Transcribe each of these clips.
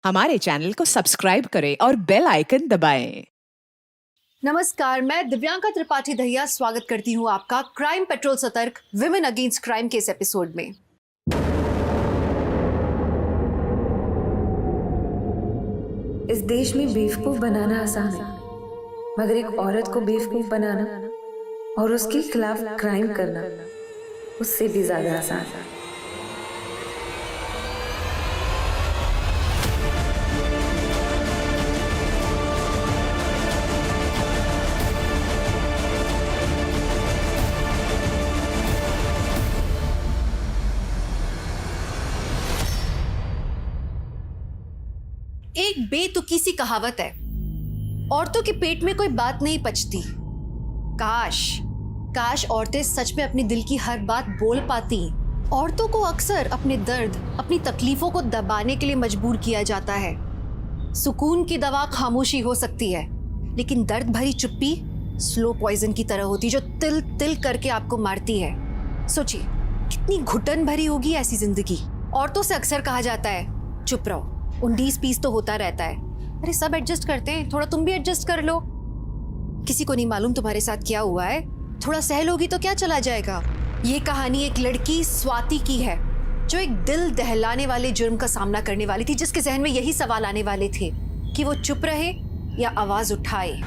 हमारे चैनल को सब्सक्राइब करें और बेल आइकन दबाएं। नमस्कार, मैं दिव्यांका त्रिपाठी दहिया स्वागत करती हूँ आपका क्राइम पेट्रोल सतर्क विमेन अगेंस्ट क्राइम के इस एपिसोड में। इस देश में बेवकूफ बनाना आसान है, मगर एक औरत को बेवकूफ बनाना और उसके खिलाफ क्राइम करना उससे भी ज्यादा आसान है। एक बेतुकी सी कहावत है, औरतों के पेट में कोई बात नहीं पचती। काश औरतें सच में अपनी दिल की हर बात बोल पाती। औरतों को अक्सर अपने दर्द, अपनी तकलीफों को दबाने के लिए मजबूर किया जाता है। सुकून की दवा खामोशी हो सकती है, लेकिन दर्द भरी चुप्पी स्लो पॉइजन की तरह होती, जो तिल तिल करके आपको मारती है। सोचिए कितनी घुटन भरी होगी ऐसी जिंदगी। औरतों से अक्सर कहा जाता है, चुप रहो, 19-20 तो होता रहता है। अरे सब एडजस्ट करते हैं, थोड़ा तुम भी एडजस्ट कर लो। किसी को नहीं मालूम तुम्हारे साथ क्या हुआ है, थोड़ा सह लोगी तो क्या चला जाएगा। ये कहानी एक लड़की स्वाति की है, जो एक दिल दहलाने वाले जुर्म का सामना करने वाली थी, जिसके जहन में यही सवाल आने वाले थे कि वो चुप रहे या आवाज उठाए।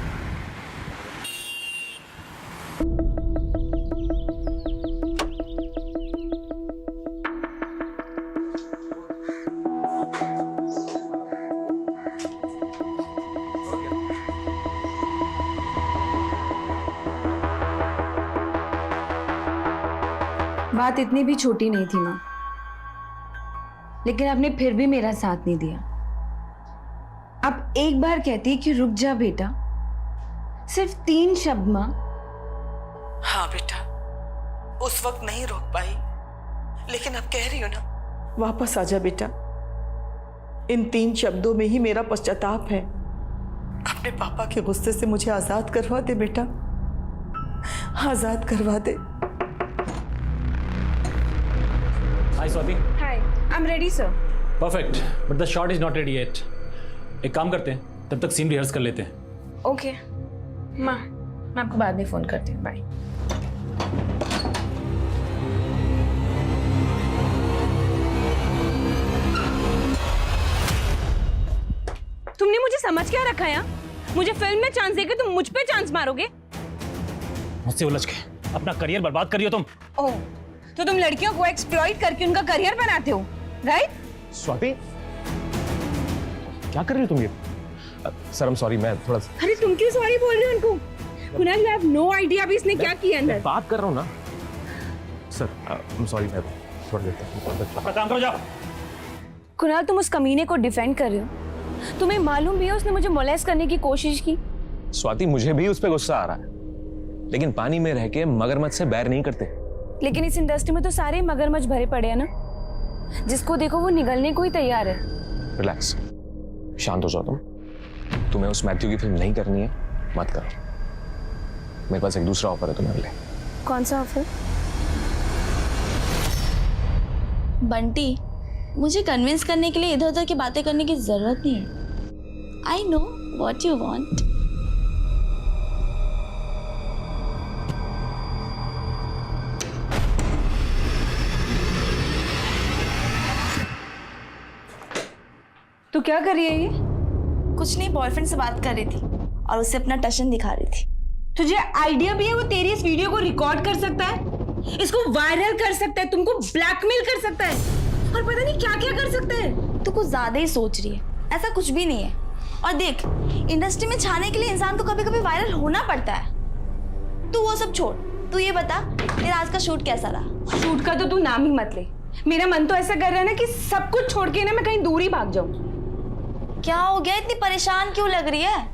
बात इतनी भी छोटी नहीं थी माँ, लेकिन आपने फिर भी मेरा साथ नहीं दिया। आप एक बार कहती कि रुक जा बेटा, सिर्फ 3 शब्द माँ। हाँ बेटा, उस वक्त नहीं रोक पाई, लेकिन अब कह रही हो ना, वापस आजा बेटा। इन 3 शब्दों में ही मेरा पश्चाताप है। अपने पापा के गुस्से से मुझे आजाद करवा दे बेटा, आजाद करवा दे। Hi Swati. Hi, I'm ready sir. Perfect. But the shot is not ready yet. एक काम करते हैं, तब तक सीन रिहर्स कर लेते हैं। Okay. माँ, मैं आपको बाद में फोन करती हूँ। बाय। तुमने मुझे समझ क्या रखा है? मुझे फिल्म में चांस देकर तुम मुझ पे चांस मारोगे? मुझसे उलझ के अपना करियर बर्बाद करियो तुम। ओह, तो तुम लड़कियों को एक्सप्लॉइट करके उनका करियर बनाते हो, राइट? स्वाति, क्या कर रही हो तुम ये? सर, आई एम सॉरी, मैं थोड़ा सा। अरे तुम क्यों सॉरी बोल रहे हो उनको? Kunal, you have no idea अभी इसने क्या किया अंदर। बात कर रहा हूँ ना सर, आई एम सॉरी, मैं छोड़ देता हूँ। अपना काम करो, जाओ। कुणाल, तुम उस कमीने को डिफेंड कर रहे हो। तुम्हें मालूम भी है उसने मुझे मोलेस्ट करने की कोशिश की। स्वाति, मुझे भी उस पर गुस्सा आ रहा है, लेकिन पानी में रह के मगरमच्छ से बैर नहीं करते। लेकिन इस इंडस्ट्री में तो सारे मगरमच्छ भरे पड़े हैं ना, जिसको देखो वो निगलने को ही तैयार है। रिलैक्स, शांत हो जाओ तुम। तुम्हें उस मैथ्यू की फिल्म नहीं करनी है, मत करो। मेरे पास एक दूसरा ऑफर है तुम्हारे लिए। कौन सा ऑफर? बंटी, मुझे कन्विंस करने के लिए इधर उधर की बातें करने की जरूरत नहीं है। I know what you want. तू क्या कर रही है ये? कुछ नहीं, बॉयफ्रेंड से बात कर रही थी और उसे अपना टशन दिखा रही थी। तुझे आइडिया भी है वो तेरी इस वीडियो को रिकॉर्ड कर सकता है, इसको वायरल कर सकता है, तुमको ब्लैकमेल कर सकता है, और पता नहीं क्या क्या कर सकता है। तू कुछ ज्यादा ही सोच रही है, ऐसा कुछ भी नहीं है। और देख, इंडस्ट्री में छाने के लिए इंसान को कभी कभी वायरल होना पड़ता है। तू वो सब छोड़, तू ये बता तेरा आज का शूट कैसा रहा? शूट का तो तू नाम ही मत ले। मेरा मन तो ऐसा कर रहा है ना कि सब कुछ छोड़ के ना मैं कहीं दूर ही भाग जाऊं। क्या हो गया, इतनी परेशान क्यों लग रही है?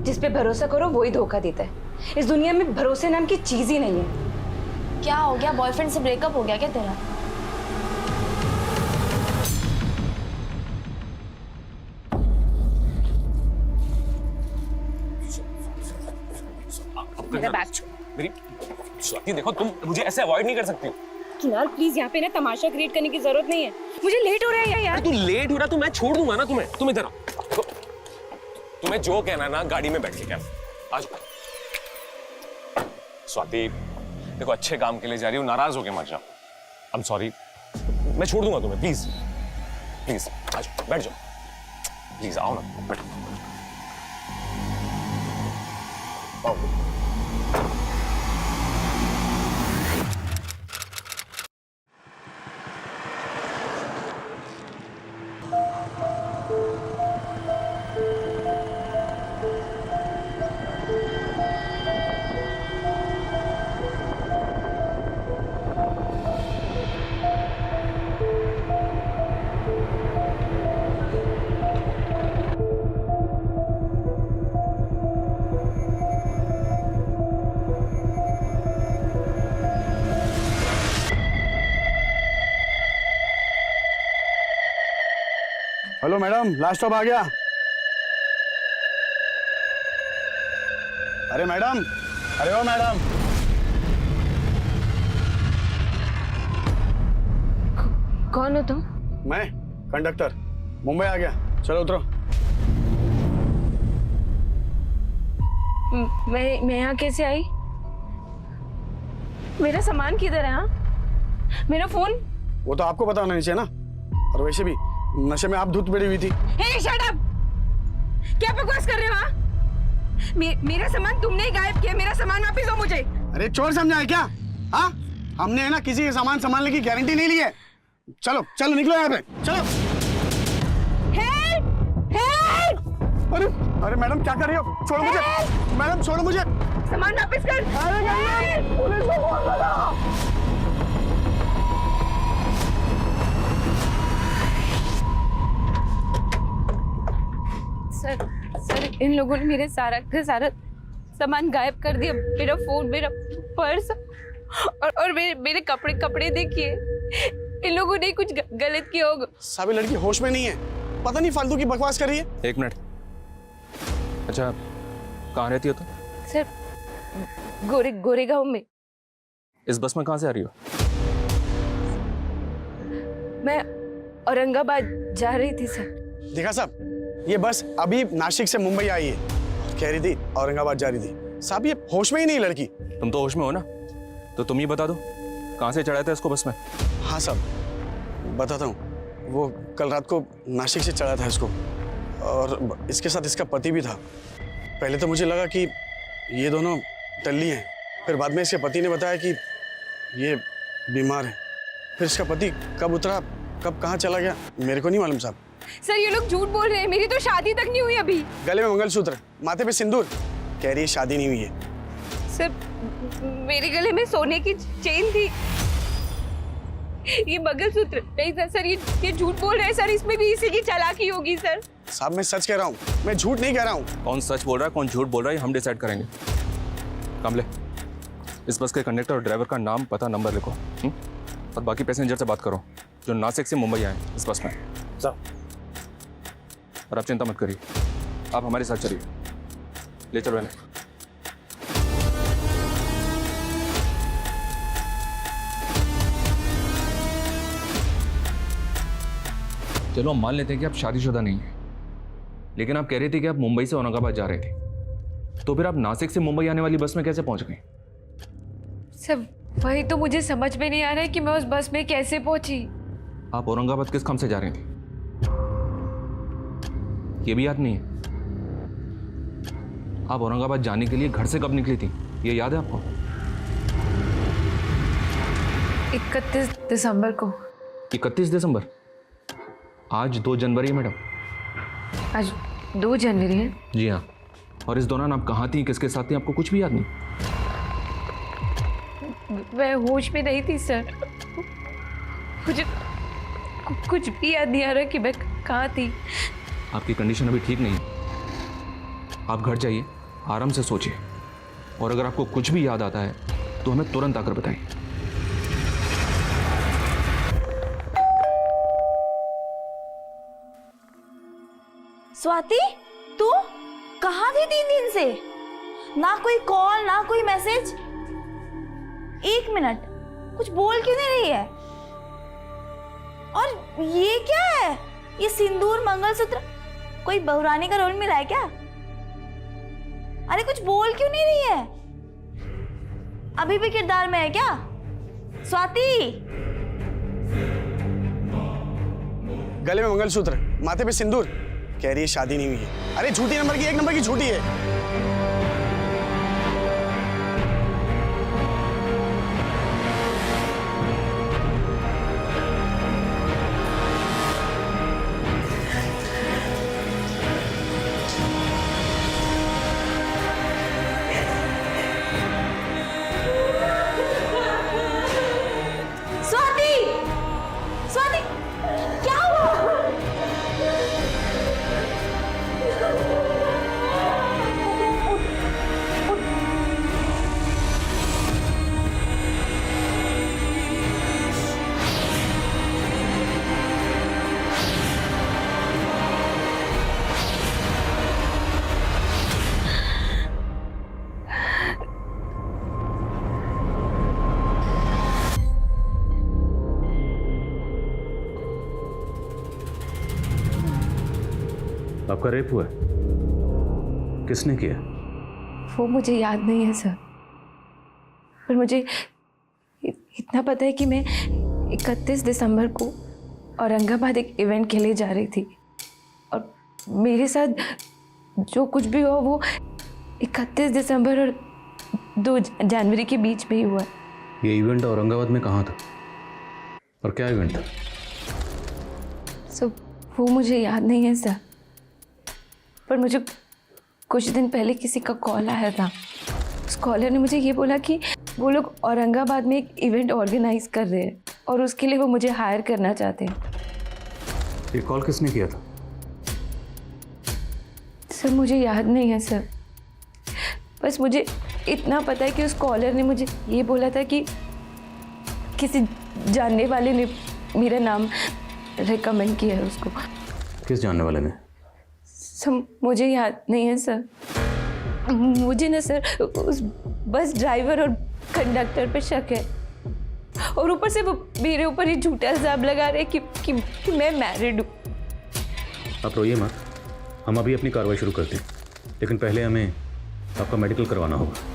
जिस पे भरोसा करो वही धोखा देता है। इस दुनिया में भरोसे नाम की चीज ही नहीं है। क्या हो गया, बॉयफ्रेंड से ब्रेकअप हो गया क्या तेरा? मेरा बैग छोड़। मेरी स्वाति, देखो, तुम मुझे ऐसे अवॉइड नहीं कर सकती हो। यार प्लीज यहाँ पे ना तमाशा क्रिएट करने की जरूरत नहीं है। मुझे लेट हो रहा है यार। तू लेट हो रहा तो मैं छोड़ दूंगा ना तुम्हें। तुम इधर आओ। देखो, तुम्हें जो कहना है ना गाड़ी में बैठ के कहना। आज स्वाति, देखो अच्छे काम के लिए जा रही हूँ, नाराज होके मत जाओ। आई एम सॉरी, मैं छोड़ दूंगा तुम्हें। प्लीज प्लीज आज बैठ जाओ। प्लीज आओ ना, बैठो। आओ। हेलो मैडम, लास्ट स्टॉप आ गया। अरे मैडम, अरे ओ मैडम। कौन हो तुम? मैं कंडक्टर, मुंबई आ गया। चलो उतरो। मैं यहाँ कैसे आई? मेरा सामान किधर है? हाँ, मेरा फोन? वो तो आपको पता होना नहीं चाहिए ना। और वैसे भी नशे में आप धुत पड़ी हुई थी। हे शट अप! क्या बकवास कर रहे हो? हाँ, मेरा सामान तुमने ही गायब किया। मेरा सामान वापस दो मुझे। अरे चोर समझा है क्या? हाँ, हमने है ना किसी के सामान संभालने की गारंटी नहीं ली है। चलो चलो निकलो यहाँ पे, चलो। हेल्प! हेल्प! अरे अरे मैडम क्या कर रही हो? छोड़ो मुझे मैडम, छोड़ो मुझे। सामान वापस कर। अरे पुलिस को फोन करो। सर, इन लोगों ने मेरे सारा का सारा सामान गायब कर दिया। मेरा फोन, मेरा पर्स और मेरे कपड़े देखिए। इन लोगों ने कुछ गलत किया होगा। सारी लड़की होश में नहीं है, पता नहीं फालतू की बकवास कर रही है। एक मिनट। अच्छा, कहाँ रहती हो तुम? सर, गोरेगांव में। इस बस में कहाँ से आ रही हो? मैं औरंगाबाद जा रही थी सर। देखा साहब, ये बस अभी नासिक से मुंबई आई है, कह रही थी औरंगाबाद जा रही थी। साहब ये होश में ही नहीं लड़की। तुम तो होश में हो ना, तो तुम ही बता दो कहाँ से चढ़ाया था इसको बस में? हाँ साहब बताता हूँ। वो कल रात को नासिक से चढ़ा था इसको, और इसके साथ इसका पति भी था। पहले तो मुझे लगा कि ये दोनों टल्ली हैं, फिर बाद में इसके पति ने बताया कि ये बीमार है। फिर इसका पति कब उतरा, कब कहाँ चला गया, मेरे को नहीं मालूम साहब। सर, ये लोग झूठ बोल रहे हैं। मेरी तो शादी तक नहीं हुई अभी। गले में मंगलसूत्र, माथे पे सिंदूर, कह रही है शादी नहीं हुई है। सर, मेरे गले में सोने की चेन थी। ये मंगलसूत्र नहीं था सर। ये झूठ बोल रहे हैं सर। इसमें भी इसी की चालाकी होगी सर। साहब मैं सच कह रहा हूँ, मैं झूठ नहीं कह रहा हूँ। कौन सच बोल रहा है, कौन झूठ बोल रहा है, हम डिसाइड करेंगे। कमले, इस बस के कंडक्टर और ड्राइवर का नाम, पता, नंबर लिखो। और बाकी पैसेंजर से बात करो जो नासिक से मुंबई आए इस बस में। और आप चिंता मत करिए, आप हमारे साथ चलिए। ले चलो इन्हें। चलो हम मान लेते हैं कि आप शादीशुदा नहीं हैं, लेकिन आप कह रहे थे कि आप मुंबई से औरंगाबाद जा रहे थे, तो फिर आप नासिक से मुंबई आने वाली बस में कैसे पहुंच गए? सर, वही तो मुझे समझ में नहीं आ रहा है कि मैं उस बस में कैसे पहुंची। आप औरंगाबाद किस काम से जा रही थी, ये भी याद नहीं है? आप औरंगाबाद जाने के लिए घर से कब निकली थी, ये याद है आपको? 31 दिसंबर को। 31 दिसंबर? आज 2 जनवरी है मैडम। आज 2 जनवरी है? जी हाँ। और इस दौरान आप कहाँ थी, किसके साथ थी, आपको कुछ भी याद नहीं? मैं होश में नहीं थी सर। मुझे कुछ भी याद नहीं आ रहा कि मैं कहाँ थी। आपकी कंडीशन अभी ठीक नहीं है, आप घर जाइए, आराम से सोचिए, और अगर आपको कुछ भी याद आता है तो हमें तुरंत आकर बताइए। स्वाति, तू कहाँ थी 3 दिन से? ना कोई कॉल, ना कोई मैसेज। 1 मिनट, कुछ बोल क्यों नहीं रही है? और ये क्या है? ये सिंदूर मंगलसूत्र कोई बहुरानी का रोल मिला है क्या? अरे कुछ बोल क्यों नहीं रही है? अभी भी किरदार में है क्या? स्वाति, गले में मंगलसूत्र, माथे पे सिंदूर, कह रही है शादी नहीं हुई है। अरे झूठी नंबर की, एक नंबर की झूठी है। स्वाति, स्वाति, क्या हुआ? आपका रेप हुआ है? किसने किया? वो मुझे याद नहीं है सर, पर मुझे इतना पता है कि मैं 31 दिसंबर को औरंगाबाद एक इवेंट के लिए जा रही थी और मेरे साथ जो कुछ भी हुआ वो 31 दिसंबर और 2 जनवरी के बीच में ही हुआ। ये इवेंट औरंगाबाद में कहाँ था और क्या इवेंट था? सो वो मुझे याद नहीं है सर, पर मुझे कुछ दिन पहले किसी का कॉल आया था। उस कॉलर ने मुझे ये बोला कि वो लोग औरंगाबाद में एक इवेंट ऑर्गेनाइज कर रहे हैं और उसके लिए वो मुझे हायर करना चाहते हैं। ये कॉल किसने किया था? सर मुझे याद नहीं है सर, बस मुझे इतना पता है कि उस कॉलर ने मुझे ये बोला था कि किसी जानने वाले ने मेरा नाम रिकमेंड किया है उसको। किस जानने वाले ने? सर मुझे याद नहीं है सर, मुझे ना सर उस बस ड्राइवर और कंडक्टर पे शक है और ऊपर से वो मेरे ऊपर ये झूठा इल्जाम लगा रहे कि मैं मैरिड हूँ। आप रोइए मत, हम अभी अपनी कार्रवाई शुरू करते हैं, लेकिन पहले हमें आपका मेडिकल करवाना होगा।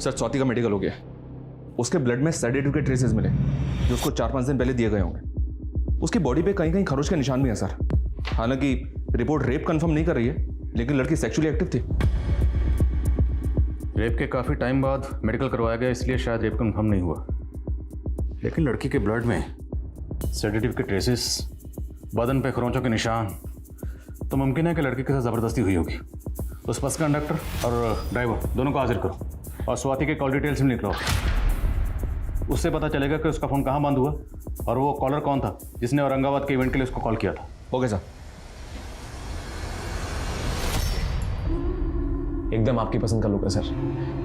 सर स्वाति का मेडिकल हो गया। उसके ब्लड में सेडेटिव के ट्रेसेस मिले जो उसको 4-5 दिन पहले दिए गए होंगे। उसकी बॉडी पे कहीं कहीं खरोच के निशान भी हैं सर। हालांकि रिपोर्ट रेप कंफर्म नहीं कर रही है, लेकिन लड़की सेक्सुअली एक्टिव थी। रेप के काफ़ी टाइम बाद मेडिकल करवाया गया, इसलिए शायद रेप कंफर्म नहीं हुआ, लेकिन लड़की के ब्लड में सेडेटिव के ट्रेसेस, बदन पे खरोंचों के निशान, तो मुमकिन है कि लड़की के साथ ज़बरदस्ती हुई होगी। उस बस कंडक्टर और ड्राइवर दोनों को हाजिर करो और स्वाति के कॉल डिटेल्स भी निकलो। उससे पता चलेगा कि उसका फ़ोन कहाँ बंद हुआ और वो कॉलर कौन था जिसने औरंगाबाद के इवेंट के लिए उसको कॉल किया था। Okay sir. एकदम आपकी पसंद का लुक है सर,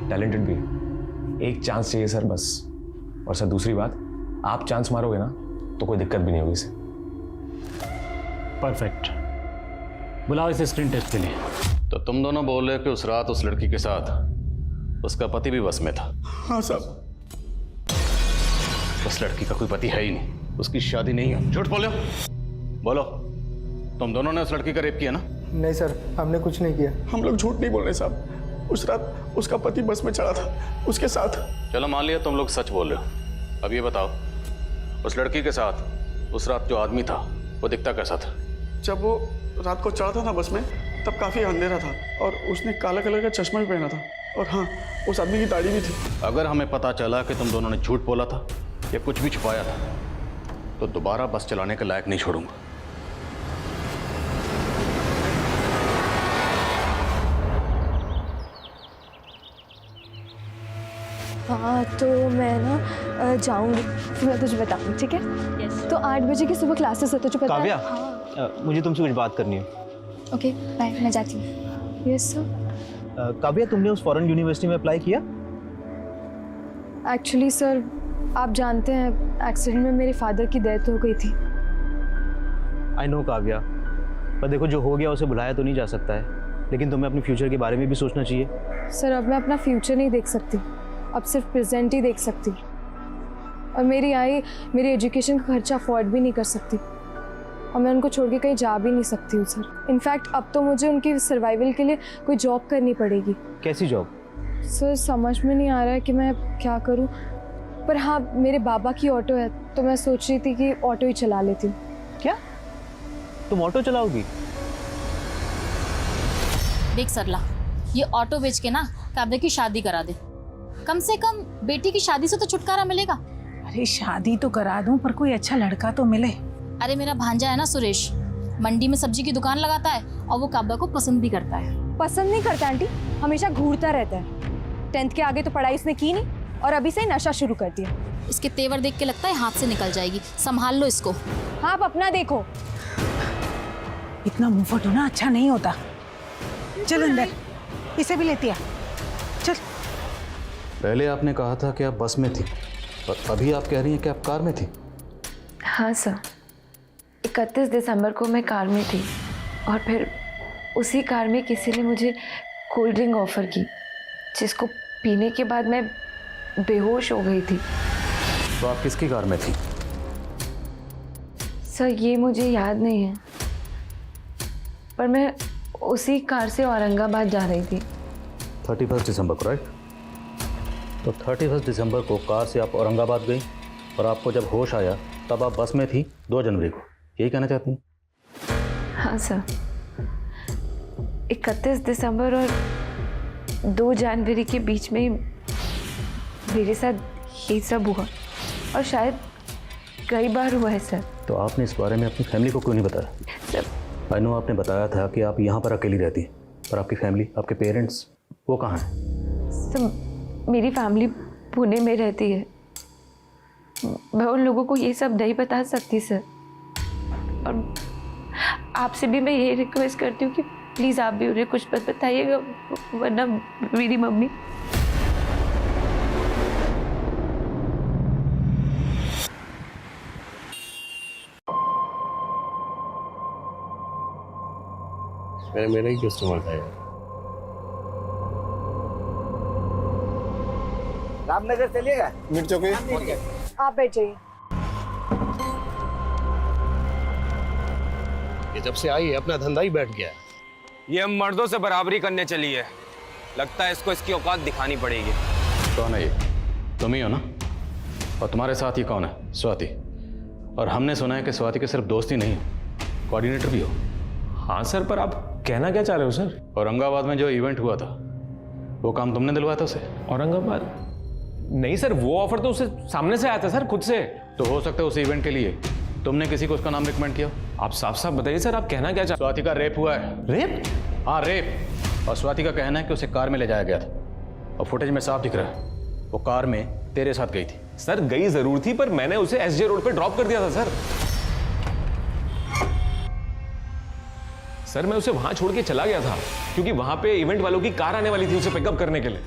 टैलेंटेड भी है। एक चांस चाहिए सर बस। और सर दूसरी बात, आप चांस मारोगे ना तो कोई दिक्कत भी नहीं होगी इसे। परफेक्ट, बुलाओ इसे स्क्रीन टेस्ट के लिए। तो तुम दोनों बोल रहे हो कि उस रात उस लड़की के साथ उसका पति भी बस में था? हाँ साहब। उस लड़की का कोई पति है ही नहीं, उसकी शादी नहीं है। झूठ बोलो, बोलो तुम दोनों ने उस लड़की का रेप किया ना? नहीं सर, हमने कुछ नहीं किया। हम लोग झूठ नहीं बोल रहे साहब। उस रात उसका पति बस में चढ़ा था, उसके साथ। चलो मान लिया तुम लोग सच बोल रहे हो। अब ये बताओ, उस लड़की के साथ उस रात जो आदमी था वो दिखता कैसा था? जब वो रात को चढ़ा था ना बस में, तब काफ़ी अंधेरा था और उसने काला कलर का चश्मा भी पहना था। और हाँ, उस आदमी की दाढ़ी भी थी। अगर हमें पता चला कि तुम दोनों ने झूठ बोला था या कुछ भी छुपाया था तो दोबारा बस चलाने के लायक नहीं छोड़ूंगा। हाँ तो मैं ना जाऊँगी, फिर मैं तुझे बताऊँगी, ठीक है? तो 8 बजे की सुबह क्लासेस है, तुझे पता है? काव्या, मुझे तुमसे कुछ बात करनी है। ओके बाय, मैं जाती हूँ। Yes sir. काव्या, तुमने उस फॉरेन यूनिवर्सिटी में अप्लाई किया? एक्चुअली सर, आप जानते हैं एक्सीडेंट में मेरे फादर की डेथ हो गई थी। आई नो काव्या, पर देखो जो हो गया उसे भुलाया तो नहीं जा सकता है। लेकिन तुम्हें अपने फ्यूचर के बारे में भी सोचना चाहिए। सर अब मैं अपना फ्यूचर नहीं देख सकती, अब सिर्फ प्रेजेंट ही देख सकती। और मेरी आई मेरी एजुकेशन का खर्चा अफोर्ड भी नहीं कर सकती, और मैं उनको छोड़ के कहीं जा भी नहीं सकती हूँ सर। इनफैक्ट अब तो मुझे उनकी सर्वाइवल के लिए कोई जॉब करनी पड़ेगी। कैसी जॉब? सर समझ में नहीं आ रहा है कि मैं क्या करूँ, पर हाँ मेरे बाबा की ऑटो है तो मैं सोच रही थी कि ऑटो ही चला लेती हूँ। क्या तुम ऑटो चलाओगी? देख सरला, ये ऑटो बेच के ना काव्या की शादी करा दे, कम से कम बेटी की शादी से तो छुटकारा मिलेगा। अरे शादी तो करा दूं पर कोई अच्छा लड़का तो मिले। अरे मेरा भांजा है ना सुरेश, मंडी में सब्जी की दुकान लगाता है और वो काव्या को पसंद भी करता है। पसंद नहीं करता आंटी, हमेशा घूरता रहता है। 10th के आगे तो पढ़ाई इसने की नहीं और अभी से नशा शुरू कर दिया। इसके तेवर देख के लगता है हाथ से निकल जाएगी, संभाल लो इसको। हाँ आप अपना देखो। इतना मुंह फट होना अच्छा नहीं होता। चल अंदर, इसे भी लेती आ। चल। पहले आपने कहा था कि आप बस में थी और अभी आप कह रही हैं कि आप कार में थी। हाँ सर, 31 दिसंबर को मैं कार में थी और फिर उसी कार में किसी ने मुझे कोल्ड ड्रिंक ऑफर की, जिसको पीने के बाद मैं बेहोश हो गई थी। तो आप किसकी कार में थी? सर ये मुझे याद नहीं है, पर मैं उसी कार से औरंगाबाद जा रही थी। 31 दिसंबर को, राइट? तो 31 दिसंबर को कार से आप औरंगाबाद गई और आपको जब होश आया तब आप बस में थी 2 जनवरी को, यही कहना चाहती हैं? हाँ सर, 31 दिसंबर और 2 जनवरी के बीच में मेरे साथ ये सब हुआ और शायद कई बार हुआ है सर। तो आपने इस बारे में अपनी फैमिली को क्यों नहीं बताया? सर आई नो आपने बताया था कि आप यहाँ पर अकेली रहती हैं, पर आपकी फैमिली, आपके पेरेंट्स वो कहाँ हैं? सर मेरी फैमिली पुणे में रहती है, मैं उन लोगों को ये सब नहीं बता सकती सर। और आपसे भी मैं ये रिक्वेस्ट करती हूँ कि प्लीज़ आप भी उन्हें कुछ मत बताइएगा, वरना मेरी मम्मी। मेरा ही कस्टमर था यार। रामनगर चलिएगा? मिर्च चौकी। आप बैठ जाइए। ये जब से आई है अपना धंधा ही बैठ गया है। ये हम मर्दों से बराबरी करने चली है, लगता है इसको इसकी औकात दिखानी पड़ेगी। कौन है ये? तुम ही हो ना? और तुम्हारे साथ ये कौन है? स्वाति। और हमने सुना है कि स्वाति के सिर्फ दोस्त ही नहीं, कोऑर्डिनेटर भी हो। हाँ सर, पर आप कहना क्या चाह रहे हो सर? औरंगाबाद में जो इवेंट हुआ था वो काम तुमने दिलवाया था उसे? औरंगाबाद? नहीं सर, वो ऑफर तो उसे सामने से आया था सर, खुद से। तो हो सकता है उस इवेंट के लिए तुमने किसी को उसका नाम रिकमेंड किया? आप साफ साफ बताइए सर, आप कहना क्या चाह? स्वाति का रेप हुआ है। रेप? हाँ रेप। और स्वाति का कहना है कि उसे कार में ले जाया गया था और फुटेज में साफ दिख रहा है वो कार में तेरे साथ गई थी। सर गई जरूर थी, पर मैंने उसे एसजे रोड पे ड्रॉप कर दिया था सर। सर मैं उसे वहां छोड़ के चला गया था क्योंकि वहां पे इवेंट वालों की कार आने वाली थी उसे पिकअप करने के लिए।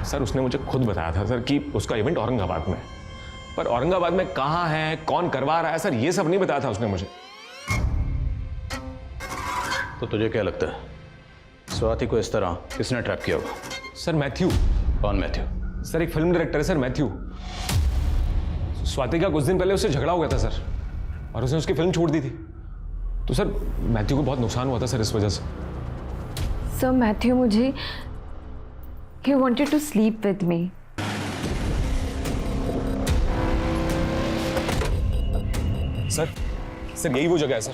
सर उसने मुझे खुद बताया था सर कि उसका इवेंट औरंगाबाद में, पर औरंगाबाद में कहां है, कौन करवा रहा है, सर ये सब नहीं बताया था उसने मुझे। तो तुझे क्या लगता है स्वाति को इस तरह किसने ट्रैप किया होगा? Sir Matthew. कौन मैथ्यू? सर एक फिल्म डायरेक्टर है सर, मैथ्यू। स्वाति का कुछ दिन पहले उससे झगड़ा हो गया था सर और उसने उसकी फिल्म छोड़ दी थी, तो सर मैथ्यू को बहुत नुकसान हुआ था सर इस वजह से। सर मैथ्यू मुझे he wanted to sleep with me. Sir यही वो जगह है सर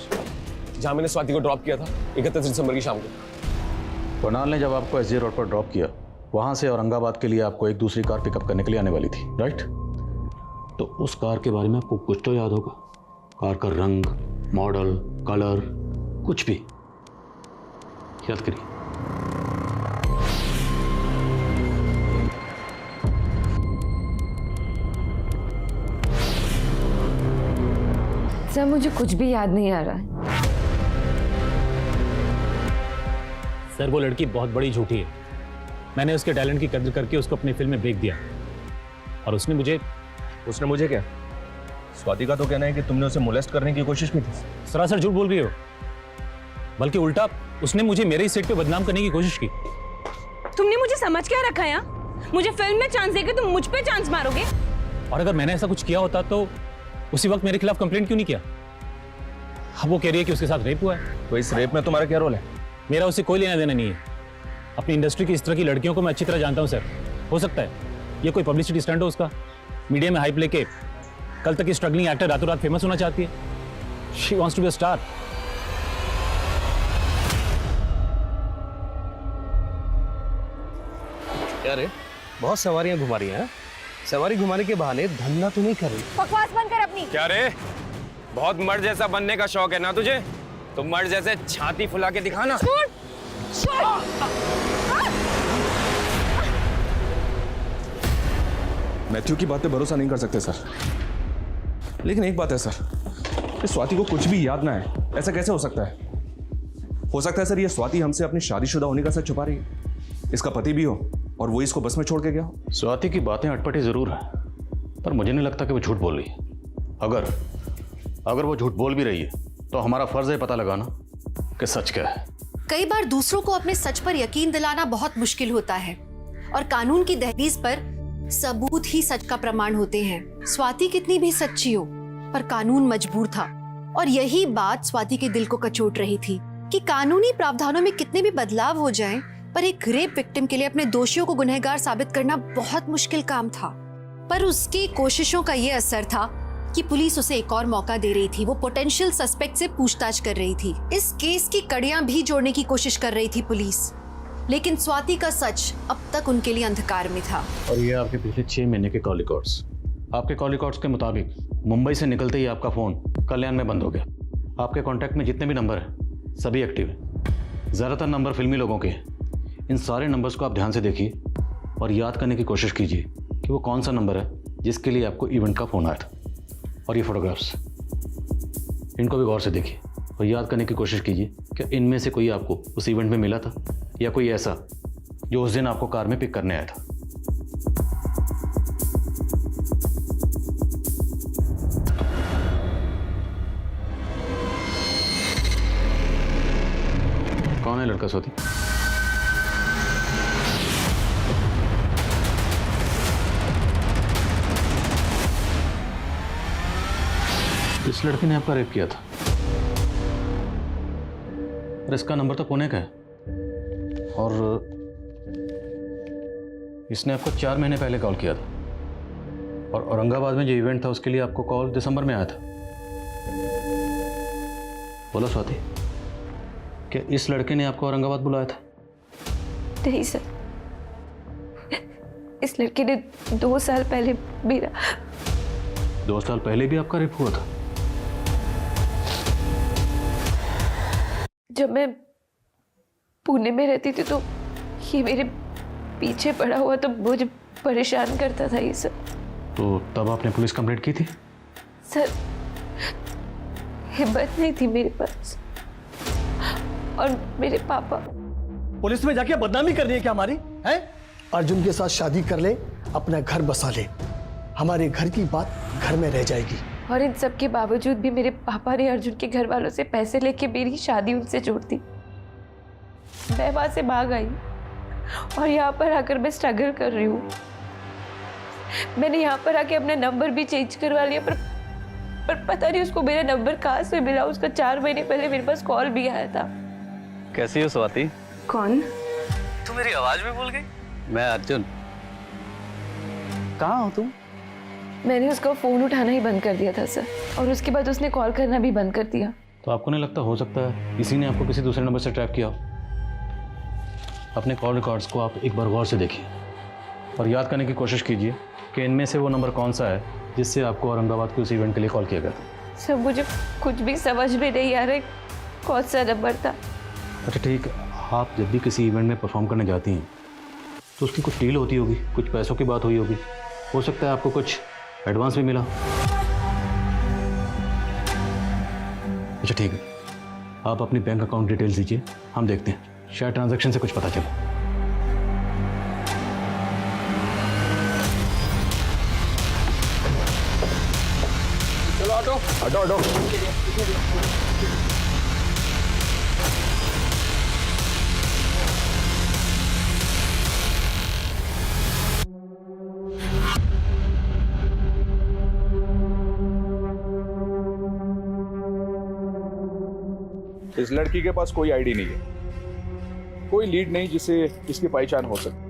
जहां मैंने स्वाति को ड्रॉप किया था 31 दिसंबर की शाम को। कुणाल ने जब आपको एसजी रोड पर ड्रॉप किया, वहां से औरंगाबाद के लिए आपको एक दूसरी कार पिकअप करने के लिए आने वाली थी, राइट? तो उस कार के बारे में आपको कुछ तो याद होगा? कार का रंग, मॉडल, कलर, कुछ भी याद करिए। सर मुझे कुछ भी याद नहीं आ रहा है। सर वो लड़की बहुत बड़ी झूठी है। मैंने उसके टैलेंट की कदर करके उसको अपनी फिल्म में ब्रेक दिया और उसने मुझे क्या? स्वाति का तो कहना है कि तुमने उसे मोलेस्ट करने की कोशिश की थी। सरासर झूठ बोल रही हो, बल्कि उल्टा उसने मुझे मेरे ही सेट पे बदनाम करने की कोशिश की। तुमने मुझे समझ क्या रखा है यहाँ? मुझे फिल्म में चांस देके तुम मुझ पे चांस मारोगे? और अगर मैंने ऐसा कुछ किया होता तो उसी वक्त मेरे खिलाफ कंप्लेंट क्यों नहीं किया? अब वो कह रही है कि उसके साथ रेप हुआ है। तो इस रेप में तुम्हारा क्या रोल है? मेरा उससे कोई लेना देना नहीं है। अपनी इंडस्ट्री की इस तरह की लड़कियों को मैं अच्छी तरह जानता हूँ सर। हो सकता है ये कोई पब्लिसिटी स्टंट हो उसका, मीडिया में हाइप लेके कल तक की स्ट्रगलिंग एक्टर रातों रात फेमस होना चाहती है। She wants to be a star. क्या रे, बहुत सवारियां घुमा रही हैं। सवारी घुमाने के बहाने धंधा तो नहीं कर रही। बकवास बंद कर अपनी। क्या रे, बहुत मर्द जैसा बनने का शौक है ना तुझे? तो मर्द जैसे छाती फुला के दिखाना। मैथ्यू की बात पे भरोसा नहीं कर सकते सर, लेकिन एक बात है सर, कि स्वाति को कुछ भी याद ना है, ऐसा कैसे हो सकता है? हो सकता है सर ये स्वाति हमसे अपनी शादीशुदा होने का सच छुपा रही है, इसका पति भी हो और वो इसको बस में छोड़ के गया हो। स्वाति की बातें अटपटी जरूर है, पर मुझे नहीं लगता कि वो झूठ बोल रही है। अगर वो झूठ बोल भी रही है तो हमारा फर्ज है पता लगाना कि सच क्या है। कई बार दूसरों को अपने सच पर यकीन दिलाना बहुत मुश्किल होता है और कानून की दहलीज पर सबूत ही सच का प्रमाण होते हैं। स्वाति कितनी भी सच्ची हो, पर कानून मजबूर था और यही बात स्वाति के दिल को कचोट रही थी कि कानूनी प्रावधानों में कितने भी बदलाव हो जाएं, पर एक रेप विक्टिम के लिए अपने दोषियों को गुनहगार साबित करना बहुत मुश्किल काम था। पर उसकी कोशिशों का ये असर था कि पुलिस उसे एक और मौका दे रही थी। वो पोटेंशियल सस्पेक्ट से पूछताछ कर रही थी। इस केस की कड़ियां भी जोड़ने की कोशिश कर रही थी पुलिस, लेकिन स्वाति का सच अब तक उनके लिए अंधकार में था। और ये आपके पिछले 6 महीने के कॉल रिकॉर्ड्स। आपके कॉल रिकॉर्ड्स के मुताबिक मुंबई से निकलते ही आपका फ़ोन कल्याण में बंद हो गया। आपके कॉन्टैक्ट में जितने भी नंबर हैं सभी एक्टिव हैं, ज़्यादातर नंबर फिल्मी लोगों के हैं। इन सारे नंबर्स को आप ध्यान से देखिए और याद करने की कोशिश कीजिए कि वो कौन सा नंबर है जिसके लिए आपको इवेंट का फ़ोन आया था। और ये फोटोग्राफ्स, इनको भी गौर से देखिए और याद करने की कोशिश कीजिए कि इनमें से कोई आपको उस इवेंट में मिला था या कोई ऐसा जो उस दिन आपको कार में पिक करने आया था। कौन है लड़का स्वाति? इस लड़के ने आपका रेप किया था और इसका नंबर तो पुणे का है और इसने आपको 4 महीने पहले कॉल किया था और औरंगाबाद में जो इवेंट था उसके लिए आपको कॉल दिसंबर में आया था। बोलो स्वाति, क्या इस लड़के ने आपको औरंगाबाद बुलाया था? नहीं सर, इस लड़के ने 2 साल पहले मेरा 2 साल पहले भी आपका रेप हुआ था? जब मैं पुणे में रहती थी तो ये मेरे पीछे पड़ा हुआ तो मुझे परेशान करता था ये सब। तो तब आपने पुलिस कंप्लेंट की थी? सर, हिम्मत नहीं थी मेरे पास और मेरे पापा। पुलिस में जाके बदनामी करनी है क्या हमारी? है अर्जुन के साथ शादी कर ले, अपना घर बसा ले, हमारे घर की बात घर में रह जाएगी। और इन सब के बावजूद भी मेरे पापा ने अर्जुन के घर वालों से पैसे लेके मेरी शादी उनसे जोड़ दी। मैं वहां से भाग आई और यहाँ पर आकर मैं स्ट्रगल कर रही हूँ। मैंने यहाँ पर आके अपना नंबर भी चेंज करवा लिया, पर पता नहीं उसको मेरा नंबर कहाँ से मिला। उसका 4 महीने पहले मेरे पास कॉल भी आया था। कैसी हो स्वाति? कौन? तू मेरी आवाज भी भूल गई? मैं अर्जुन। कहाँ हो तुम? मैंने उसका फ़ोन उठाना ही बंद कर दिया था सर, और उसके बाद उसने कॉल करना भी बंद कर दिया। तो आपको नहीं लगता हो सकता है इसी ने आपको किसी दूसरे नंबर से ट्रैप किया हो? अपने कॉल रिकॉर्ड्स को आप एक बार गौर से देखिए और याद करने की कोशिश कीजिए कि इनमें से वो नंबर कौन सा है जिससे आपको औरंगाबाद के उस इवेंट के लिए कॉल किया गया था। सर, मुझे कुछ भी समझ में नहीं आ रहा कौन सा नंबर था। अच्छा ठीक है, आप जब भी किसी इवेंट में परफॉर्म करने जाती हैं तो उसकी कुछ डील होती होगी, कुछ पैसों की बात हुई होगी, हो सकता है आपको कुछ एडवांस भी मिला। अच्छा ठीक है, आप अपनी बैंक अकाउंट डिटेल्स दीजिए, हम देखते हैं, शायद ट्रांजैक्शन से कुछ पता चले। चलो ऑटो ऑटो ऑटो। इस लड़की के पास कोई आईडी नहीं है, कोई लीड नहीं जिससे इसकी पहचान हो सके।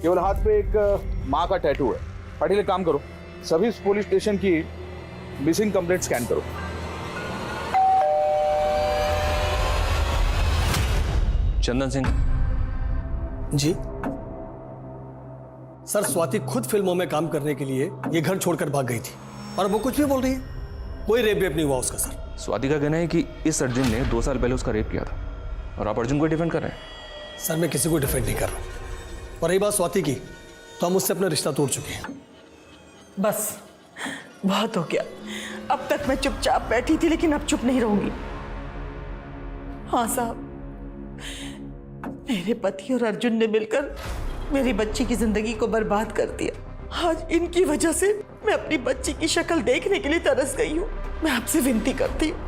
केवल हाथ पे एक माँ का टैटू है। पाटिल एक काम करो, सभी पुलिस स्टेशन की मिसिंग कंप्लेंट स्कैन करो। चंदन सिंह जी सर, स्वाति खुद फिल्मों में काम करने के लिए ये घर छोड़कर भाग गई थी और वो कुछ भी बोल रही है। कोई रेप नहीं हुआ उसका सर। स्वाति का कहना है कि इस अर्जुन ने 2 साल पहले उसका रेप किया था और आप अर्जुन को डिफेंड कर रहे हैं। सर मैं किसी को डिफेंड नहीं कर रहा। और रही बात स्वाति की, तो हम उससे अपना रिश्ता तोड़ चुके हैं। बस बहुत हो गया। अब तक मैं चुपचाप बैठी थी, लेकिन अब चुप नहीं रहूंगी। हाँ साहब, मेरे पति और अर्जुन ने मिलकर मेरी बच्ची की जिंदगी को बर्बाद कर दिया। आज इनकी वजह से मैं अपनी बच्ची की शक्ल देखने के लिए तरस गई हूँ। मैं आपसे विनती करती हूँ,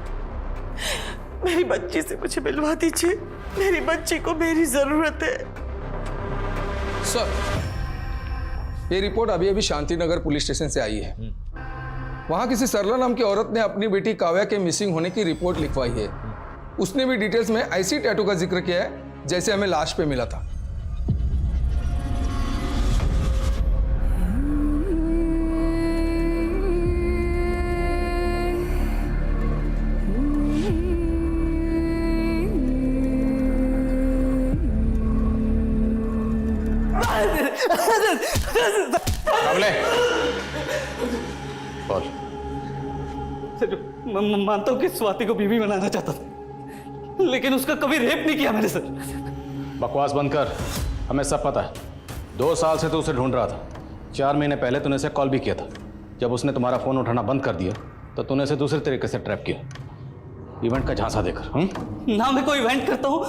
मेरी बच्ची से मुझे मिलवा दीजिए। मेरी बच्ची को मेरी जरूरत है। सर, ये रिपोर्ट अभी अभी शांतिनगर पुलिस स्टेशन से आई है। वहां किसी सरला नाम की औरत ने अपनी बेटी काव्या के मिसिंग होने की रिपोर्ट लिखवाई है। उसने भी डिटेल्स में ऐसी टैटू का जिक्र किया है जैसे हमें लाश पे मिला था। बोल। मैं मानता हूँ कि स्वाति को बीवी बनाना चाहता था, लेकिन उसका कभी रेप नहीं किया मैंने सर। बकवास बंद कर, हमें सब पता है। 2 साल से तो उसे ढूंढ रहा था। 4 महीने पहले तूने उसे कॉल भी किया था। जब उसने तुम्हारा फोन उठाना बंद कर दिया तो तूने उसे दूसरे तरीके से ट्रैप किया, इवेंट का झांसा देकर। ना मैं कोई इवेंट करता हूँ,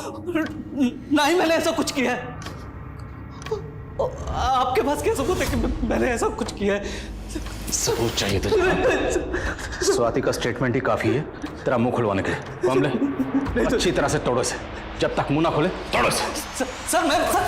ना ही मैंने ऐसा कुछ किया है। आपके पास क्या सबूत है कि मैंने ऐसा कुछ किया है? सबूत चाहिए तुझे? स्वाति का स्टेटमेंट ही काफी है तेरा मुंह खुलवाने के लिए। कमले, अच्छी तरह से तोड़ो से। जब तक मुंह ना खोले तोड़ो से। सर मैं सर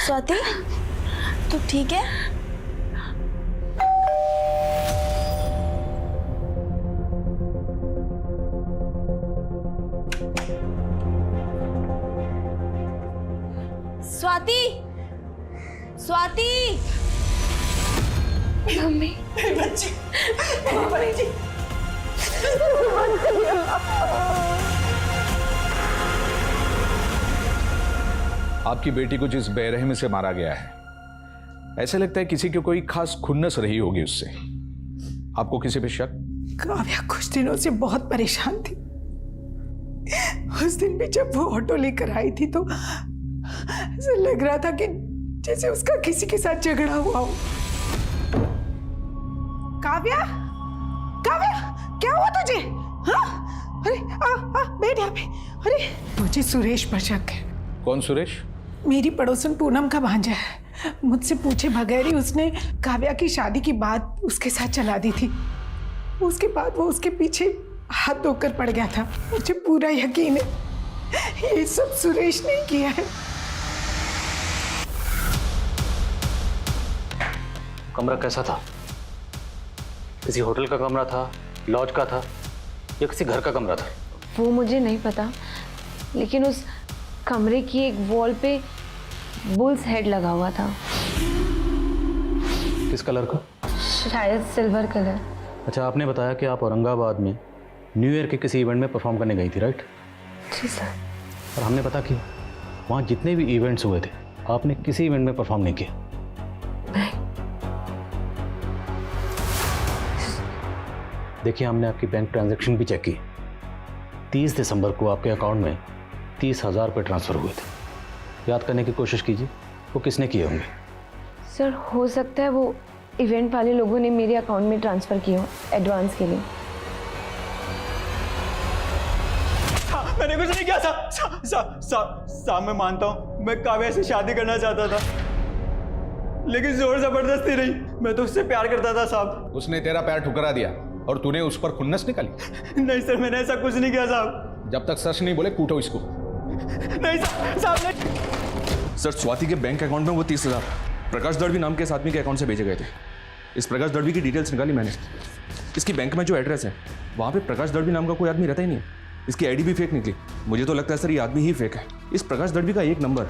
स्वाति, तू ठीक है? स्वाति, स्वाति, मम्मी, मेरी बच्ची, मेरी बच्ची। आपकी बेटी को जिस बेरहमी से मारा गया है, ऐसे लगता है किसी की कोई खास खुन्नस रही होगी उससे। आपको किसी पे शक? काव्या कुछ दिनों से बहुत परेशान थी। उस दिन भी जब वो ऑटो लेकर आई थी तो ऐसा लग रहा था कि जैसे उसका किसी के साथ झगड़ा हुआ हो। काव्या, काव्या, क्या हुआ तुझे? हाँ? अरे बैठ यहाँ पे। अरे मुझे सुरेश पर शक है। कौन सुरेश? मेरी पड़ोसन पूनम का भांजा है। मुझसे पूछे बगैर ही उसने काव्या की शादी की बात उसके साथ चला दी थी। उसके बाद वो उसके पीछे हाथ धोकर पड़ गया था। मुझे पूरा यकीन है ये सब सुरेश ने किया है। कमरा कैसा था? किसी होटल का कमरा था, लॉज का था, या किसी घर का कमरा था? वो मुझे नहीं पता, लेकिन उस कमरे की एक वॉल पे बुल्स हेड लगा हुआ था। किस कलर का? शायद सिल्वर कलर। अच्छा, आपने बताया कि आप औरंगाबाद में न्यू ईयर के किसी इवेंट में परफॉर्म करने गई थी, राइट? जी सर। और हमने पता किया वहाँ जितने भी इवेंट्स हुए थे आपने किसी इवेंट में परफॉर्म नहीं किया। देखिए, हमने आपकी बैंक ट्रांजैक्शन भी चेक की। 30 दिसंबर को आपके अकाउंट में 30,000 रुपये ट्रांसफ़र हुए थे। याद करने की कोशिश कीजिए वो किसने किए होंगे। सर हो सकता है वो इवेंट वाले लोगों ने मेरे अकाउंट में ट्रांसफ़र किए हो एडवांस के लिए। मैंने कुछ नहीं किया साहब। मैं मानता हूँ मैं काव्या से शादी करना चाहता था, लेकिन जोर जबरदस्ती नहीं। मैं तो उससे प्यार करता था साहब। उसने तेरा पैर ठुकरा दिया और तूने उस पर खुन्नस निकाली? नहीं सर, मैंने ऐसा कुछ नहीं किया साहब। जब तक सच नहीं बोले कूटो इसको। नहीं साहब नहीं। सर स्वाति के बैंक अकाउंट में वो 30,000 प्रकाश दड़वी नाम के इस आदमी के अकाउंट से भेजे गए थे। इस प्रकाश दड़वी की डिटेल्स निकाली मैंने। इसकी बैंक में जो एड्रेस है वहाँ पे प्रकाश दड़वी नाम का कोई आदमी रहता ही नहीं है। इसकी आईडी भी फेक निकली। मुझे तो लगता है सर ये आदमी ही फेक है। इस प्रकाश दड़वी का एक नंबर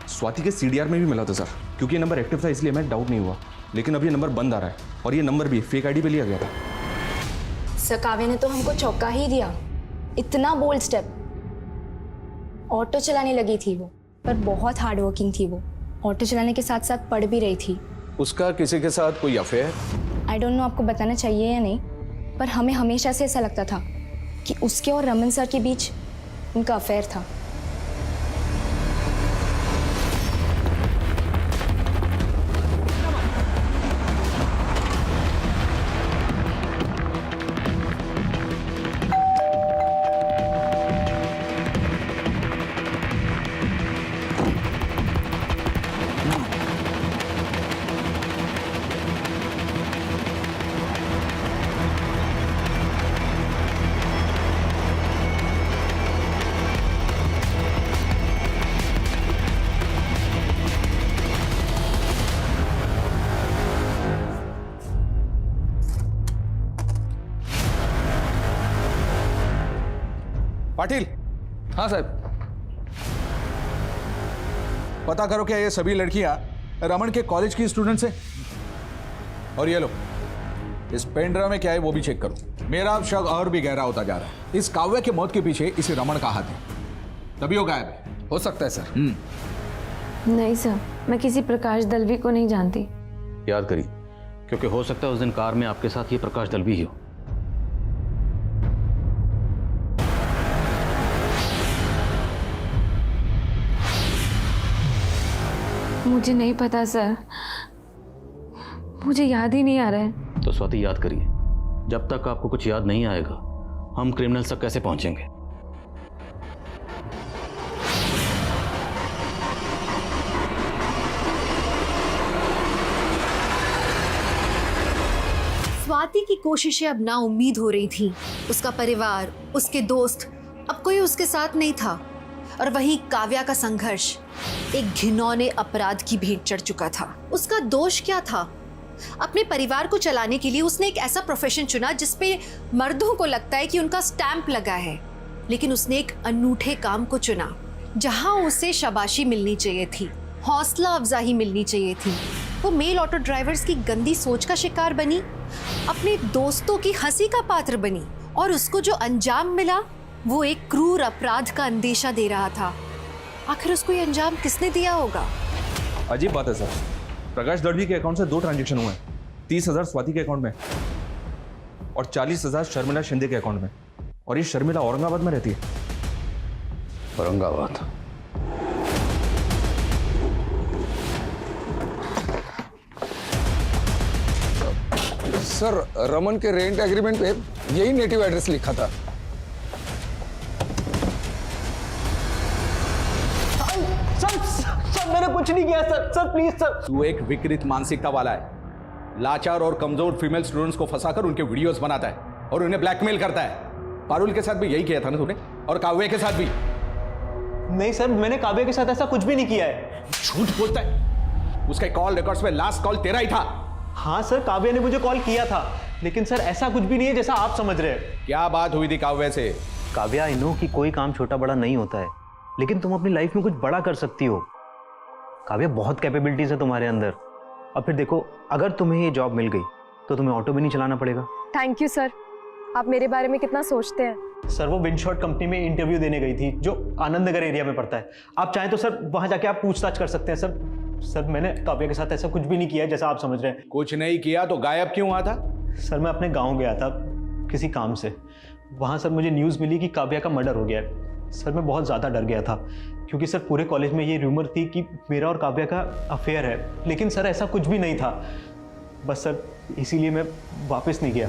स्वाति के CDR में भी मिला था सर। क्योंकि ये नंबर एक्टिव था इसलिए मैं डाउट नहीं हुआ, लेकिन अब ये नंबर बंद आ रहा है और ये नंबर भी फेक आईडी पे लिया गया था। सर काव्या ने तो हमको चौंका ही दिया। इतना बोल्ड स्टेप। ऑटो चलाने लगी थी वो, पर बहुत हार्ड वर्किंग थी वो। ऑटो चलाने के साथ साथ पढ़ भी रही थी। उसका किसी के साथ कोई अफेयर? आई डोंट नो आपको बताना चाहिए या नहीं, पर हमें हमेशा से ऐसा लगता था कि उसके और रमन सर के बीच उनका अफेयर था। पाटिल। हाँ साहब। पता करो क्या ये सभी लड़कियां रमन के कॉलेज की स्टूडेंट्स हैं। और ये लो इस पेन ड्राइव में क्या है वो भी चेक करो। मेरा शक और भी गहरा होता जा रहा है। इस काव्या की मौत के पीछे इसी रमन का हाथ है, तभी वो गायब है। हो सकता है सर। नहीं सर, मैं किसी प्रकाश दलवी को नहीं जानती। याद करिए, क्योंकि हो सकता है उस दिन कार में आपके साथ ये प्रकाश दलवी ही हो। मुझे नहीं पता सर, मुझे याद ही नहीं आ रहा है। तो स्वाति याद करिए, जब तक आपको कुछ याद नहीं आएगा हम क्रिमिनल्स तक कैसे पहुंचेंगे। स्वाति की कोशिशें अब ना उम्मीद हो रही थी। उसका परिवार, उसके दोस्त, अब कोई उसके साथ नहीं था। और वहीं काव्या का संघर्ष एक घिनौने अपराध की भेंट चढ़ चुका था। उसका दोष क्या था? अपने परिवार को चलाने के लिए उसने एक ऐसा प्रोफेशन चुना जिसपे मर्दों को लगता है कि उनका स्टैंप लगा है, लेकिन उसने एक अनूठे काम को चुना जहां उसे शाबाशी मिलनी चाहिए थी, हौसला अफजाई मिलनी चाहिए थी। वो मेल ऑटो ड्राइवर्स की गंदी सोच का शिकार बनी, अपने दोस्तों की हंसी का पात्र बनी, और उसको जो अंजाम मिला वो एक क्रूर अपराध का अंदेशा दे रहा था। आखिर उसको ये अंजाम किसने दिया होगा? अजीब बात है सर, प्रकाश दड़वी के अकाउंट से 2 ट्रांजैक्शन हुए हैं। 30,000 स्वाति के अकाउंट में और 40,000 शर्मिला शिंदे के अकाउंट में। और ये शर्मिला औरंगाबाद में रहती है। औरंगाबाद? सर रमन के रेंट एग्रीमेंट पे यही नेटिव एड्रेस लिखा था। सर मैंने कुछ नहीं किया सर प्लीज सर। तू एक विकृत मानसिकता वाला है। लाचार और कमजोर फीमेल स्टूडेंट्स को फंसाकर उनके वीडियोस बनाता है और उन्हें ब्लैकमेल करता है। पारुल के साथ भी यही किया था ना तूने, और काव्या के साथ भी। नहीं सर, मैंने काव्या के साथ ऐसा कुछ भी नहीं किया है। झूठ बोलता है। उसके कॉल रिकॉर्ड्स में लास्ट कॉल तेरा ही था। हाँ सर, काव्या ने मुझे कॉल किया था, लेकिन सर ऐसा कुछ भी नहीं है जैसा आप समझ रहे हैं। क्या बात हुई थी काव्या से? काव्या, आई नो कि कोई काम छोटा बड़ा नहीं होता है, लेकिन तुम अपनी लाइफ में कुछ बड़ा कर सकती हो। काव्या, बहुत कैपेबिलिटीज है तुम्हारे अंदर। और फिर देखो, अगर तुम्हें ये जॉब मिल गई तो तुम्हें ऑटो भी नहीं चलाना पड़ेगा। थैंक यू सर, आप मेरे बारे में कितना सोचते हैं। सर वो विंडशॉट कंपनी में इंटरव्यू देने गई थी जो आनंद नगर एरिया में पड़ता है। आप चाहें तो सर वहां जाके आप पूछताछ कर सकते हैं। सर मैंने काव्या के साथ ऐसा कुछ भी नहीं किया जैसा आप समझ रहे हैं। कुछ नहीं किया तो गायब क्यों हुआ था? सर मैं अपने गाँव गया था किसी काम से। वहाँ सर मुझे न्यूज़ मिली कि काव्या का मर्डर हो गया है। सर मैं बहुत ज़्यादा डर गया था, क्योंकि सर पूरे कॉलेज में ये रूमर थी कि मेरा और काव्या का अफेयर है, लेकिन सर ऐसा कुछ भी नहीं था। बस सर इसीलिए मैं वापस नहीं गया।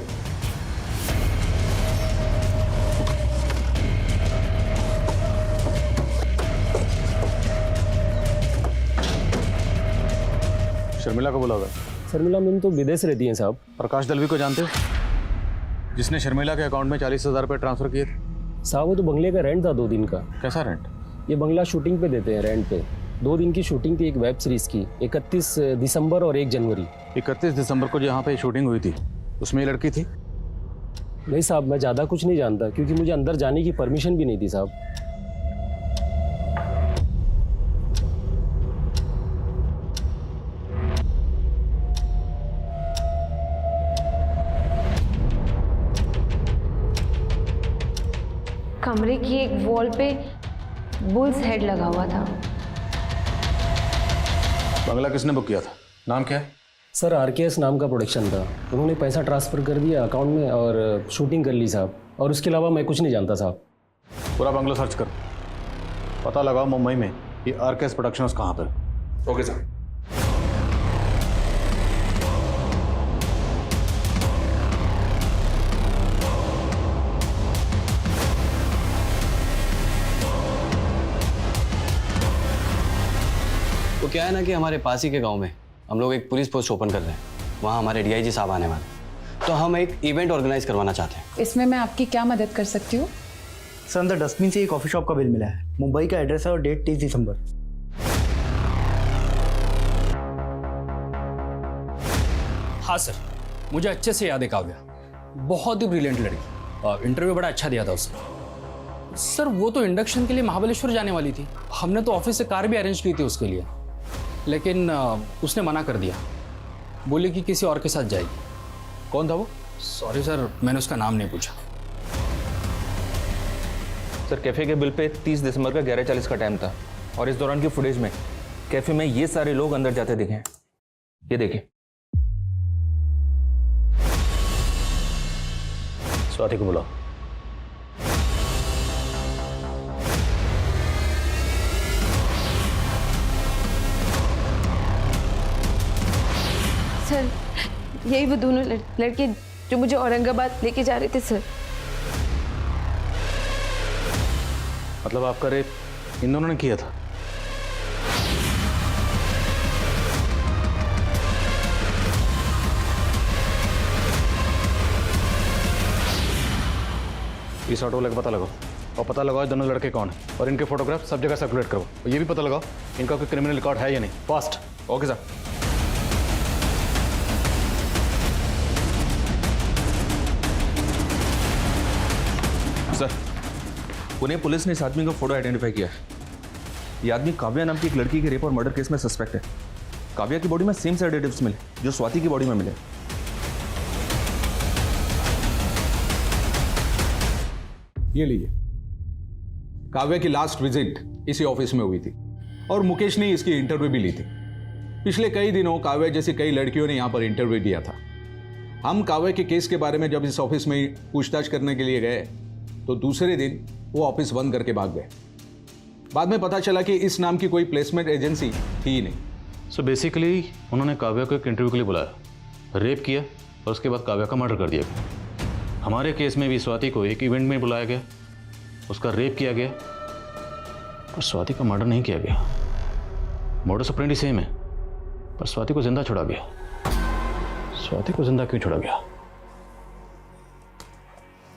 शर्मिला को बुला होगा। शर्मिला मैम तो विदेश रहती हैं साहब। प्रकाश दलवी को जानते हो, जिसने शर्मिला के अकाउंट में 40,000 रुपये ट्रांसफर किए थे? साहब वो तो बंगले का रेंट था 2 दिन का। कैसा रेंट? ये बंगला शूटिंग पे देते हैं रेंट पे। 2 दिन की शूटिंग थी एक वेब सीरीज की, 31 दिसंबर और 1 जनवरी। 31 दिसंबर को जो यहाँ पे शूटिंग हुई थी उसमें ये लड़की थी? नहीं साहब, मैं ज़्यादा कुछ नहीं जानता क्योंकि मुझे अंदर जाने की परमिशन भी नहीं थी साहब। कमरे की एक वॉल पे बुल्स हेड लगा हुआ था। बंगला किसने बुक किया था? नाम क्या है? सर RKS नाम का प्रोडक्शन था। उन्होंने पैसा ट्रांसफ़र कर दिया अकाउंट में और शूटिंग कर ली साहब, और उसके अलावा मैं कुछ नहीं जानता साहब। पूरा बंगला सर्च करो, पता लगाओ मुंबई में ये RKS प्रोडक्शंस कहाँ पर। Okay sir. तो क्या है ना कि हमारे पास ही के गांव में हम लोग एक पुलिस पोस्ट ओपन कर रहे हैं, वहाँ हमारे DIG साहब आने वाले, तो हम एक इवेंट ऑर्गेनाइज करवाना चाहते हैं। इसमें मैं आपकी क्या मदद कर सकती हूँ? सर, अंदर डस्टबिन से एक कॉफ़ी शॉप का बिल मिला है। मुंबई का एड्रेस है और डेट 30 दिसंबर। हाँ सर, मुझे अच्छे से याद है काव्या, बहुत ही ब्रिलियंट लड़की। इंटरव्यू बड़ा अच्छा दिया था उसने। सर वो तो इंडक्शन के लिए महाबलेश्वर जाने वाली थी, हमने तो ऑफिस से कार भी अरेंज की थी उसके लिए, लेकिन उसने मना कर दिया, बोली कि किसी और के साथ जाएगी। कौन था वो? सॉरी सर, मैंने उसका नाम नहीं पूछा। सर कैफ़े के बिल पे 30 दिसंबर का 11:40 का टाइम था, और इस दौरान की फुटेज में कैफ़े में ये सारे लोग अंदर जाते दिखे हैं। ये देखिए। स्वाति को बुलाओ। सर, यही वो दोनों लड़के जो मुझे औरंगाबाद लेके जा रहे थे सर। मतलब आपका रेप इन दोनों ने किया था? इस ऑटो वाले का पता लगाओ और पता लगाओ दोनों लड़के कौन है, और इनके फोटोग्राफ सब जगह सर्कुलेट करो, और ये भी पता लगाओ इनका कोई क्रिमिनल रिकॉर्ड है या नहीं। Fast. Okay sir. Sir, Pune police ने इस आदमी का फोटो आइडेंटिफाई किया है। ये आदमी काव्या नाम की एक लड़की के रेप और मर्डर केस में सस्पेक्ट है। काव्या की बॉडी में सेम सेडेटिव्स मिले जो स्वाति की बॉडी में मिले। ये लीजिए, काव्या की लास्ट विजिट इसी ऑफिस में हुई थी और मुकेश ने इसकी इंटरव्यू भी ली थी। पिछले कई दिनों काव्या जैसी कई लड़कियों ने यहां पर इंटरव्यू दिया था। हम काव्या के केस के बारे में जब इस ऑफिस में पूछताछ करने के लिए गए तो दूसरे दिन वो ऑफिस बंद करके भाग गए। बाद में पता चला कि इस नाम की कोई प्लेसमेंट एजेंसी थी ही नहीं। सो बेसिकली उन्होंने काव्या को एक इंटरव्यू के लिए बुलाया, रेप किया और उसके बाद काव्या का मर्डर कर दिया गया। हमारे केस में भी स्वाति को एक इवेंट में बुलाया गया, उसका रेप किया गया, पर स्वाति का मर्डर नहीं किया गया। मोडस ऑपरेंडी सेम है, पर स्वाति को जिंदा छोड़ा गया। स्वाति को जिंदा क्यों छोड़ा गया?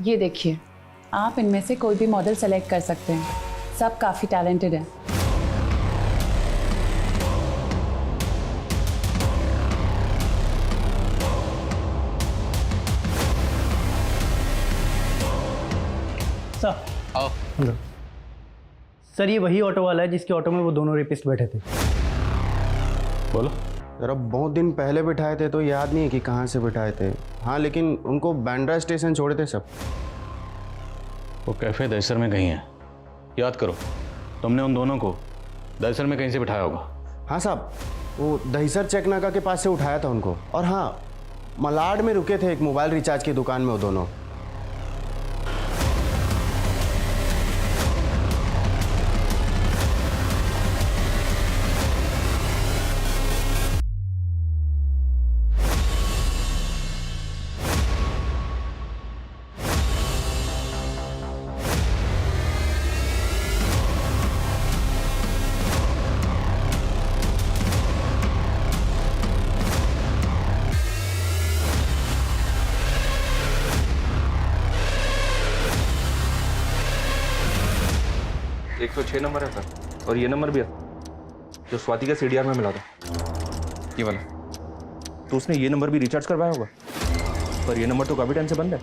ये देखिए, आप इनमें से कोई भी मॉडल सेलेक्ट कर सकते हैं, सब काफ़ी टैलेंटेड हैं। सर आओ। सर, ये वही ऑटो वाला है जिसके ऑटो में वो दोनों रेपिस्ट बैठे थे। बोलो। यार, अब बहुत दिन पहले बिठाए थे तो याद नहीं है कि कहाँ से बिठाए थे। हाँ, लेकिन उनको बांद्रा स्टेशन छोड़े थे सब। वो कैफ़े दहिसर में कहीं है, याद करो। तुमने उन दोनों को दहिसर में कहीं से बिठाया होगा। हाँ साहब, वो दहिसर चेकनाका के पास से उठाया था उनको। और हाँ, मलाड में रुके थे एक मोबाइल रिचार्ज की दुकान में वो दोनों। तो 6 नंबर है सर, और ये नंबर भी है जो स्वाति का CDR में मिला था, ये वाला। तो उसने ये नंबर भी रिचार्ज करवाया होगा, पर ये नंबर तो काफ़ी टाइम से बंद है।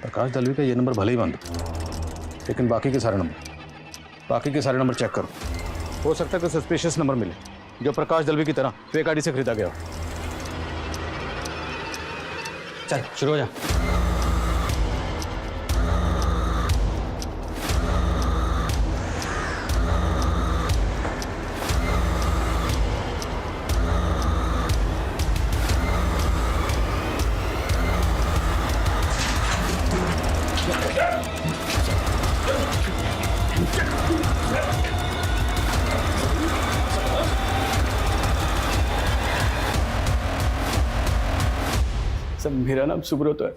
प्रकाश दलवी का ये नंबर भले ही बंद हो, लेकिन बाकी के सारे नंबर चेक करो। हो सकता है कि सस्पिशियस नंबर मिले जो प्रकाश दलवी की तरह फेक आईडी से खरीदा गया हो। चल शुरू हो जा। सर मेरा नाम सुब्रत है,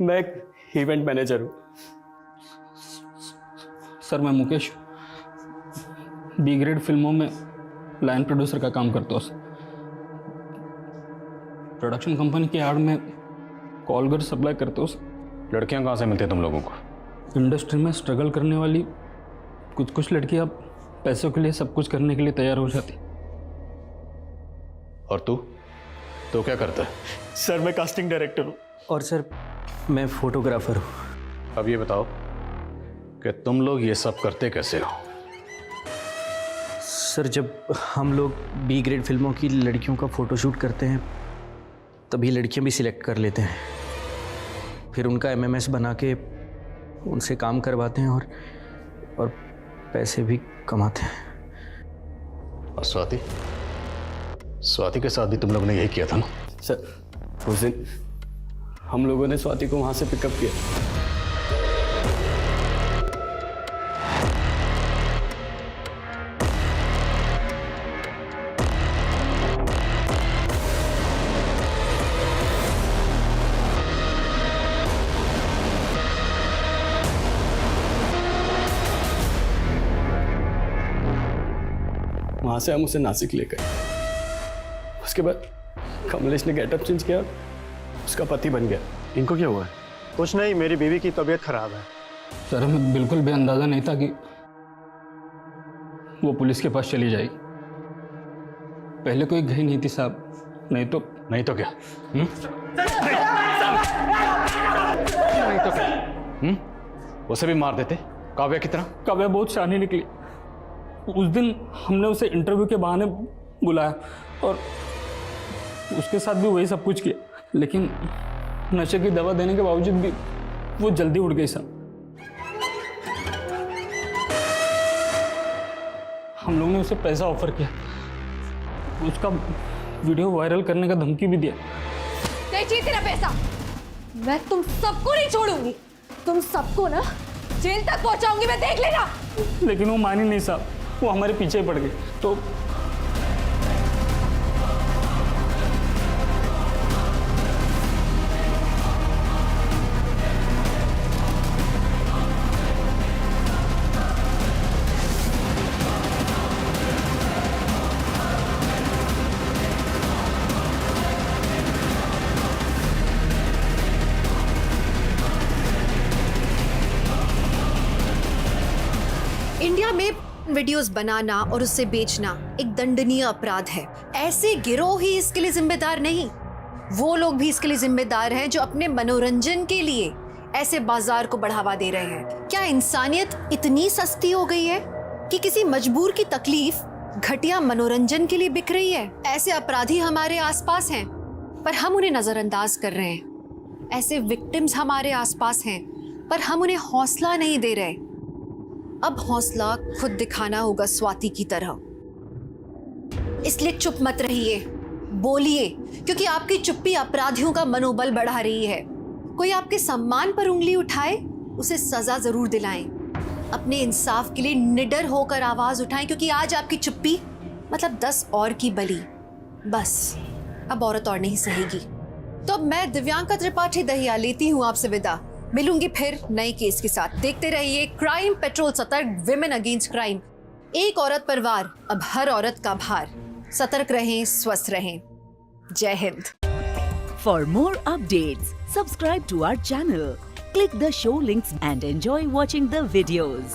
मैं एक इवेंट मैनेजर हूँ। सर मैं मुकेश B ग्रेड फिल्मों में लाइन प्रोड्यूसर का काम करता हूँ सर। प्रोडक्शन कंपनी की आड़ में कॉल घर सप्लाई करते हो सर। लड़कियां कहाँ से मिलती हैं तुम लोगों को? इंडस्ट्री में स्ट्रगल करने वाली कुछ लड़कियां पैसों के लिए सब कुछ करने के लिए तैयार हो जाती। और तू तो क्या करता है? सर मैं कास्टिंग डायरेक्टर हूँ। और सर मैं फोटोग्राफर हूँ। अब ये बताओ कि तुम लोग ये सब करते कैसे हो? सर जब हम लोग B ग्रेड फिल्मों की लड़कियों का फ़ोटोशूट करते हैं तभी लड़कियां भी सिलेक्ट कर लेते हैं, फिर उनका MMS बना के उनसे काम करवाते हैं और पैसे भी कमाते हैं। और स्वाति के साथ भी तुम लोगों ने यही किया था ना? सर उस दिन हम लोगों ने स्वाति को वहाँ से पिकअप किया। वहाँ से हम उसे नासिक ले गए। उसके बाद कमलेश ने गेटअप चेंज किया, उसका पति बन गया। इनको क्या हुआ है? कुछ नहीं, मेरी बीवी की तबीयत खराब है। सर हमें बिल्कुल भी अंदाजा नहीं था कि वो पुलिस के पास चली जाएगी। पहले कोई गई नहीं थी साहब, नहीं तो क्या? नहीं तो क्या? उसे भी मार देते काव्या की तरह। काव्या बहुत शानी निकली। उस दिन हमने उसे इंटरव्यू के बहाने बुलाया और उसके साथ भी वही सब कुछ किया, लेकिन नशे की दवा देने के बावजूद भी वो जल्दी उड़ गई साहब। हम लोगों ने उसे पैसा ऑफर किया, उसका वीडियो वायरल करने का धमकी भी दिया। चाहिए तेरा पैसा, मैं तुम सबको नहीं छोड़ूंगी, तुम सबको ना जेल तक पहुंचाऊंगी, मैं देख लेना। लेकिन वो मानी नहीं साहब, वो हमारे पीछे पड़ गए। तो इंडिया में वीडियोस बनाना और उससे बेचना एक दंडनीय अपराध है। ऐसे गिरोह ही इसके लिए जिम्मेदार नहीं, वो लोग भी इसके लिए जिम्मेदार हैं जो अपने मनोरंजन के लिए ऐसे बाजार को बढ़ावा दे रहे हैं। क्या इंसानियत इतनी सस्ती हो गई है कि किसी मजबूर की तकलीफ घटिया मनोरंजन के लिए बिक रही है? ऐसे अपराधी हमारे आसपास हैं, पर हम उन्हें नजरअंदाज कर रहे हैं। ऐसे विक्टिम्स हमारे आसपास हैं, पर हम उन्हें हौसला नहीं दे रहे। अब हौसला खुद दिखाना होगा स्वाति की तरह। इसलिए चुप मत रहिए, बोलिए, क्योंकि आपकी चुप्पी अपराधियों का मनोबल बढ़ा रही है। कोई आपके सम्मान पर उंगली उठाए, उसे सजा जरूर दिलाएं। अपने इंसाफ के लिए निडर होकर आवाज उठाएं, क्योंकि आज आपकी चुप्पी मतलब 10 और की बलि। बस अब औरत और नहीं सहेगी। तो अब मैं दिव्यांका त्रिपाठी दहिया लेती हूँ आपसे विदा। मिलूंगी फिर नए केस के साथ। देखते रहिए क्राइम पेट्रोल, सतर्क, विमेन अगेंस्ट क्राइम। एक औरत पर वार, अब हर औरत का भार। सतर्क रहें, स्वस्थ रहें। जय हिंद। For more updates, subscribe to our channel, click the show links and enjoy watching the videos.